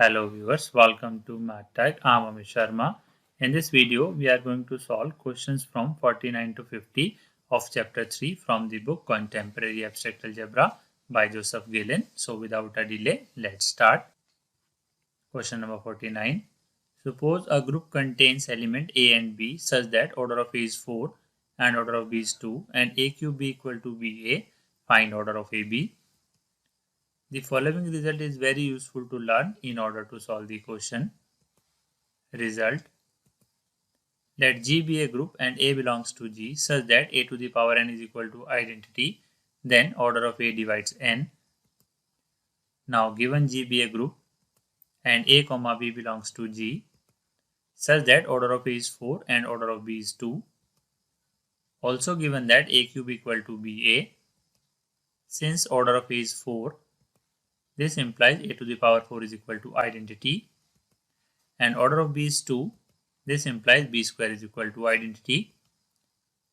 Hello viewers, welcome to MathTag. I'm Amit Sharma. In this video, we are going to solve questions from 49 to 50 of chapter 3 from the book Contemporary Abstract Algebra by Joseph Gillen. So without a delay, let's start. Question number 49. Suppose a group contains element A and B such that order of A is 4 and order of B is 2 and A cube B equal to BA. Find order of AB. The following result is very useful to learn in order to solve the question. Result. Let G be a group and A belongs to G such that A to the power n is equal to identity. Then order of A divides n. Now given G be a group and A comma B belongs to G such that order of A is 4 and order of B is 2. Also given that A cube equal to BA. Since order of A is 4, this implies A to the power 4 is equal to identity, and order of B is 2. This implies B square is equal to identity.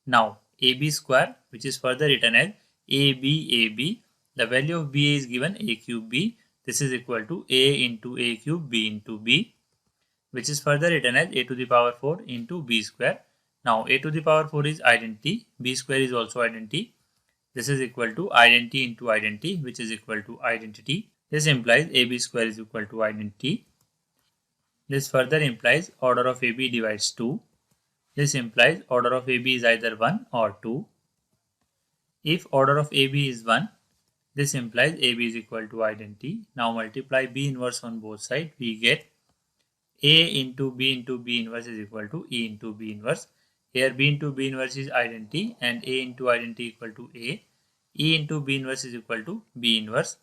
Now AB square, which is further written as AB, the value of B is given A cube B. This is equal to A into A cube B into B, which is further written as A to the power 4 into B square. Now A to the power 4 is identity, B square is also identity. This is equal to identity into identity, which is equal to identity. This implies AB square is equal to identity. This further implies order of AB divides 2. This implies order of AB is either 1 or 2. If order of AB is 1, this implies AB is equal to identity. Now multiply B inverse on both sides. We get A into B inverse is equal to E into B inverse. Here B into B inverse is identity and A into identity equal to A. E into B inverse is equal to B inverse.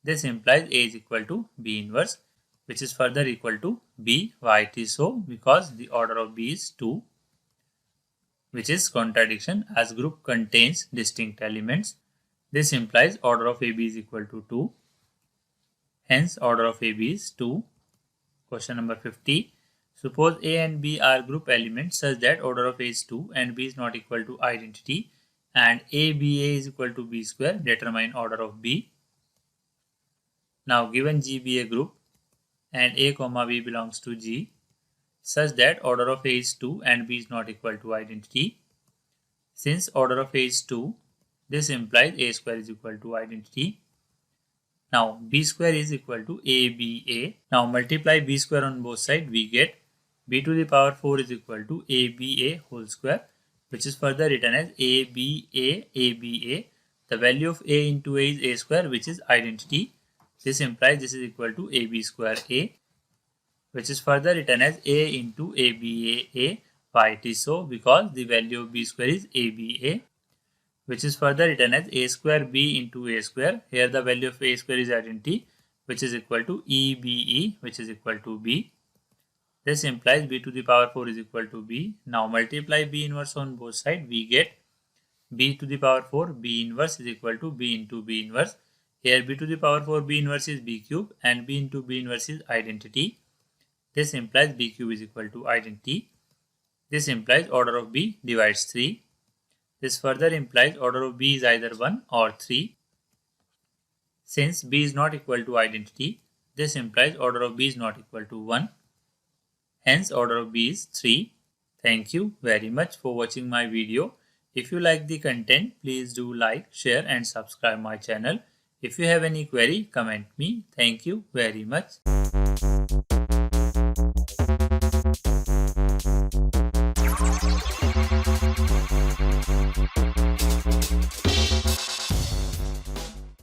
This implies A is equal to B inverse, which is further equal to B. Why it is so? Because the order of B is 2, which is contradiction as group contains distinct elements. This implies order of AB is equal to 2. Hence order of AB is 2. Question number 50. Suppose A and B are group elements such that order of A is 2 and B is not equal to identity and ABA is equal to B square. Determine order of B. Now given G be a group and A comma B belongs to G such that order of A is 2 and B is not equal to identity. Since order of A is 2, this implies A square is equal to identity. Now B square is equal to ABA. Now multiply B square on both sides. We get B to the power 4 is equal to ABA whole square, which is further written as ABA. The value of A into A is A square, which is identity. This implies this is equal to AB square A, which is further written as A into ABA. Why it is so? Because the value of B square is ABA, which is further written as A square B into A square. Here the value of A square is identity, which is equal to EBE, which is equal to B. This implies B to the power 4 is equal to B. Now multiply B inverse on both sides. We get B to the power 4 B inverse is equal to B into B inverse. Here B to the power 4 B inverse is B cube and B into B inverse is identity. This implies B cube is equal to identity. This implies order of B divides 3. This further implies order of B is either 1 or 3. Since B is not equal to identity, this implies order of B is not equal to 1. Hence order of B is 3. Thank you very much for watching my video. If you like the content, please do like, share and subscribe my channel. If you have any query, comment me. Thank you very much.